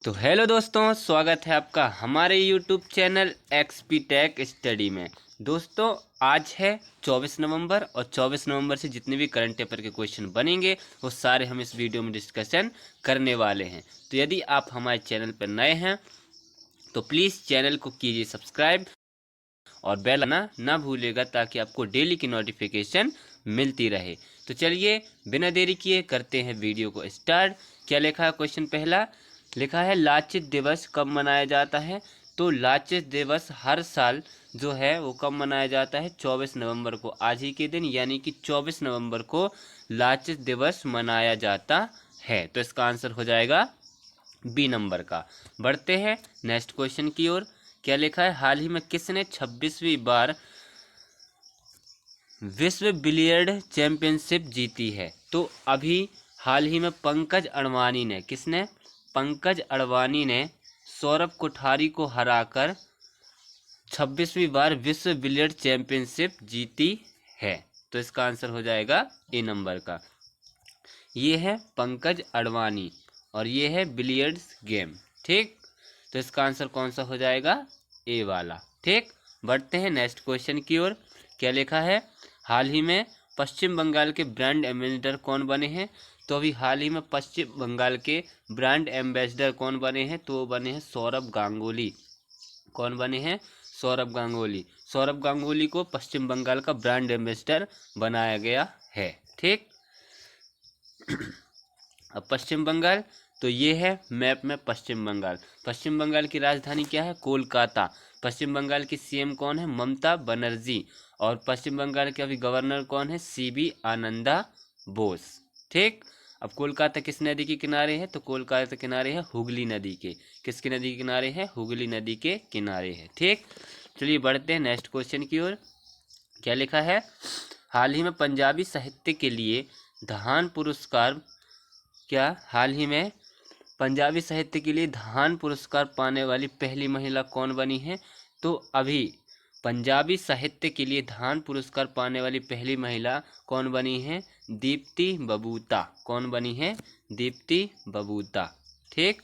तो हेलो दोस्तों, स्वागत है आपका हमारे YouTube channel XP tech study में। दोस्तों, आज है 24 नवंबर और 24 नवंबर से जितने भी करंट पेपर के क्वेश्चन बनेंगे वो सारे हम इस वीडियो में डिस्कशन करने वाले हैं। तो यदि आप हमारे चैनल पर नए हैं तो प्लीज़ चैनल को कीजिए सब्सक्राइब और बेल आना ना भूलिएगा ताकि आपको डेली की नोटिफिकेशन मिलती रहे। तो चलिए बिना देरी किए करते हैं वीडियो को स्टार्ट। क्या लिखा है क्वेश्चन पहला? लिखा है लाचित दिवस कब मनाया जाता है। तो लाचित दिवस हर साल जो है वो कब मनाया जाता है? 24 नवंबर को, आज ही के दिन यानी कि 24 नवंबर को लाचित दिवस मनाया जाता है। तो इसका आंसर हो जाएगा बी नंबर का। बढ़ते हैं नेक्स्ट क्वेश्चन की ओर। क्या लिखा है? हाल ही में किसने 26वीं बार विश्व बिलियर्ड चैंपियनशिप जीती है? तो अभी हाल ही में पंकज अडवाणी ने, किसने? पंकज अडवाणी ने सौरभ कोठारी को हराकर 26वीं बार विश्व बिलियर्ड चैंपियनशिप जीती है। तो इसका आंसर हो जाएगा ए नंबर का। ये है पंकज अडवाणी और ये है बिलियर्ड्स गेम। ठीक, तो इसका आंसर कौन सा हो जाएगा? ए वाला। ठीक, बढ़ते हैं नेक्स्ट क्वेश्चन की ओर। क्या लिखा है? हाल ही में पश्चिम बंगाल के ब्रांड एम्बेसडर कौन बने हैं? तो अभी हाल ही में पश्चिम बंगाल के ब्रांड एम्बेसडर कौन बने हैं? तो वो बने हैं सौरभ गांगुली। कौन बने हैं? सौरभ गांगुली। सौरभ गांगुली को पश्चिम बंगाल का ब्रांड एम्बेसडर बनाया गया है। ठीक, अब पश्चिम बंगाल, तो ये है मैप में पश्चिम बंगाल। पश्चिम बंगाल की राजधानी क्या है? कोलकाता। पश्चिम बंगाल की सीएम कौन है? ममता बनर्जी। और पश्चिम बंगाल के अभी गवर्नर कौन है? सीबी आनंदा बोस। ठीक, अब कोलकाता किस नदी के किनारे है? तो कोलकाता किनारे है हुगली नदी के। किसकी नदी के किनारे है? हुगली नदी के किनारे है। ठीक, चलिए बढ़ते हैं नेक्स्ट क्वेश्चन की ओर। क्या लिखा है? हाल ही में पंजाबी साहित्य के लिए धान पुरस्कार, क्या हाल ही में पंजाबी साहित्य के लिए धान पुरस्कार पाने वाली पहली महिला कौन बनी है? तो अभी पंजाबी साहित्य के लिए धान पुरस्कार पाने वाली पहली महिला कौन बनी है? दीप्ति बबूता। कौन बनी है? दीप्ति बबूता। ठीक,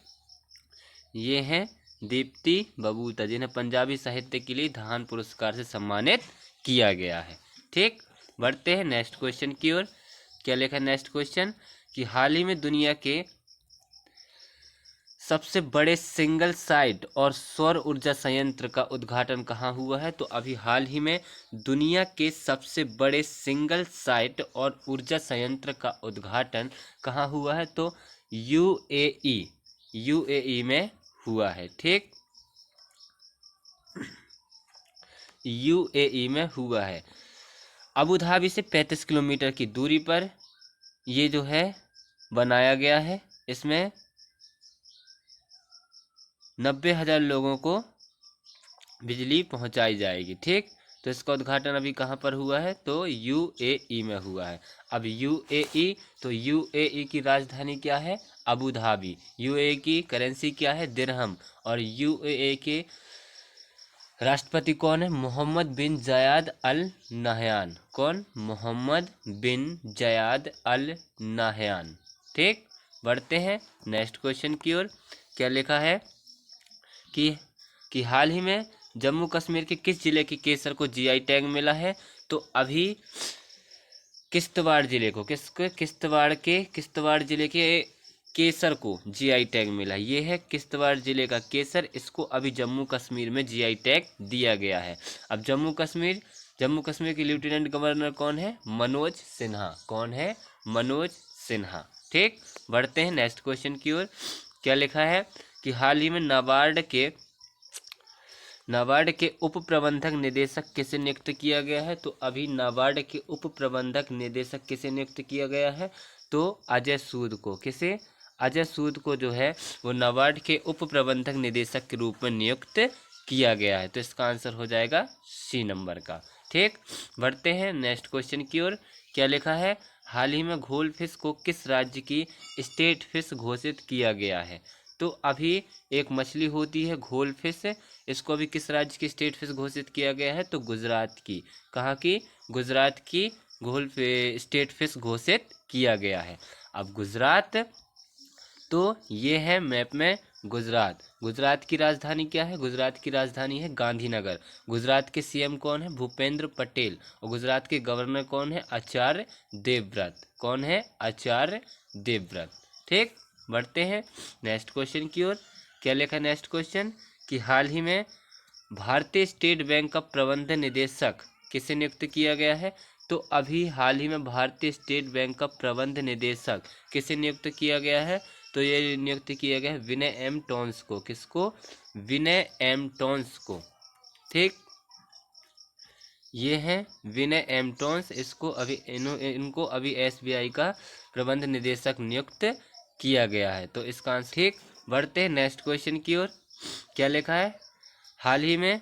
ये है दीप्ति बबूता जिन्हें पंजाबी साहित्य के लिए धान पुरस्कार से सम्मानित किया गया है। ठीक, बढ़ते हैं नेक्स्ट क्वेश्चन की ओर। क्या लिखा है नेक्स्ट क्वेश्चन? कि हाल ही में दुनिया के सबसे बड़े सिंगल साइट और सौर ऊर्जा संयंत्र का उद्घाटन कहाँ हुआ है? तो अभी हाल ही में दुनिया के सबसे बड़े सिंगल साइट और ऊर्जा संयंत्र का उद्घाटन कहाँ हुआ है? तो यूएई में हुआ है। ठीक, यूएई में हुआ है। अबू धाबी से 35 किलोमीटर की दूरी पर ये जो है बनाया गया है। इसमें 90,000 लोगों को बिजली पहुंचाई जाएगी। ठीक, तो इसका उद्घाटन अभी कहाँ पर हुआ है? तो यूएई में हुआ है। अब यूएई, तो यूएई की राजधानी क्या है? Abu Dhabi. यूएई की करेंसी क्या है? दिरहम। और यूएई के राष्ट्रपति कौन है? मोहम्मद बिन जायद अल नाहयान। कौन? मोहम्मद बिन जायद अल नाहयान। ठीक, बढ़ते हैं नेक्स्ट क्वेश्चन की ओर। क्या लिखा है? कि हाल ही में जम्मू कश्मीर के किस जिले के केसर को जीआई टैग मिला है? तो अभी किश्तवाड़ जिले को, किश्तवाड़ जिले के केसर को जीआई टैग मिला। ये है किश्तवाड़ जिले का केसर, इसको अभी जम्मू कश्मीर में जीआई टैग दिया गया है। अब जम्मू कश्मीर के लेफ्टिनेंट गवर्नर कौन है? मनोज सिन्हा। कौन है? मनोज सिन्हा। ठीक, बढ़ते हैं नेक्स्ट क्वेश्चन की ओर। क्या लिखा है? कि हाल ही में नाबार्ड के उप प्रबंधक निदेशक किसे नियुक्त किया गया है? तो अभी नाबार्ड के उप प्रबंधक निदेशक किसे नियुक्त किया गया है? तो अजय सूद को। किसे? अजय सूद को जो है वो नाबार्ड के उप प्रबंधक निदेशक के रूप में नियुक्त किया गया है। तो इसका आंसर हो जाएगा सी नंबर का। ठीक, बढ़ते हैं नेक्स्ट क्वेश्चन की ओर। क्या लिखा है? हाल ही में घोल फिश को किस राज्य की स्टेट फिश घोषित किया गया है? तो अभी एक मछली होती है घोल फिश, इसको अभी किस राज्य की स्टेट फिश घोषित किया गया है? तो गुजरात की। कहाँ की? गुजरात की स्टेट फिश घोषित किया गया है। अब गुजरात, तो ये है मैप में गुजरात। गुजरात की राजधानी क्या है? गुजरात की राजधानी है गांधीनगर। गुजरात के सीएम कौन है? भूपेंद्र पटेल। और गुजरात के गवर्नर कौन है? आचार्य देवव्रत। कौन है? आचार्य देवव्रत। ठीक, बढ़ते हैं नेक्स्ट क्वेश्चन की ओर। क्या लिखा नेक्स्ट क्वेश्चन कि हाल ही में भारतीय स्टेट बैंक का प्रबंध निदेशक किसे नियुक्त किया गया है? तो अभी हाल ही में भारतीय स्टेट बैंक का प्रबंध निदेशक किसे नियुक्त किया गया है? तो ये नियुक्त किया गया है विनय एम टोन्स को। किसको? विनय एम टोन्स को। ठीक, ये हैं विनय एम टोन्स। इनको अभी एसबीआई का प्रबंध निदेशक नियुक्त किया गया है। तो इसका आंसर ठीक। बढ़ते हैं नेक्स्ट क्वेश्चन की ओर। क्या लिखा है? हाल ही में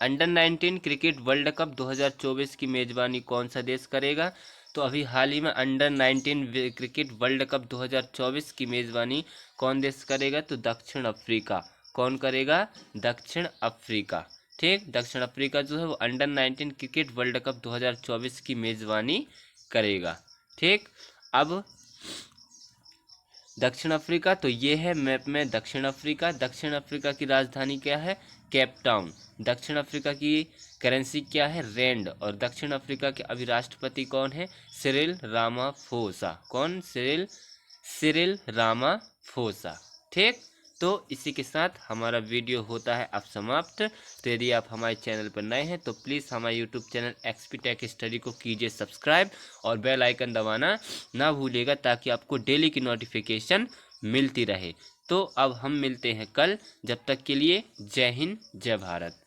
अंडर 19 क्रिकेट वर्ल्ड कप 2024 की मेजबानी कौन सा देश करेगा? तो अभी हाल ही में अंडर 19 क्रिकेट वर्ल्ड कप 2024 की मेजबानी कौन देश करेगा? तो दक्षिण अफ्रीका। कौन करेगा? दक्षिण अफ्रीका। ठीक, दक्षिण अफ्रीका जो है वो अंडर 19 क्रिकेट वर्ल्ड कप 2024 की मेजबानी करेगा। ठीक, अब दक्षिण अफ्रीका, तो ये है मैप में दक्षिण अफ्रीका। दक्षिण अफ्रीका की राजधानी क्या है? Cape Town. दक्षिण अफ्रीका की करेंसी क्या है? रैंड। और दक्षिण अफ्रीका के अभी राष्ट्रपति कौन है? Cyril Ramaphosa. कौन? Cyril Ramaphosa. ठीक, तो इसी के साथ हमारा वीडियो होता है अब समाप्त। तो यदि आप हमारे चैनल पर नए हैं तो प्लीज़ हमारे YouTube channel XP tech study को कीजिए सब्सक्राइब और बेल आइकन दबाना ना भूलिएगा, ताकि आपको डेली की नोटिफिकेशन मिलती रहे। तो अब हम मिलते हैं कल, जब तक के लिए जय हिंद जय भारत।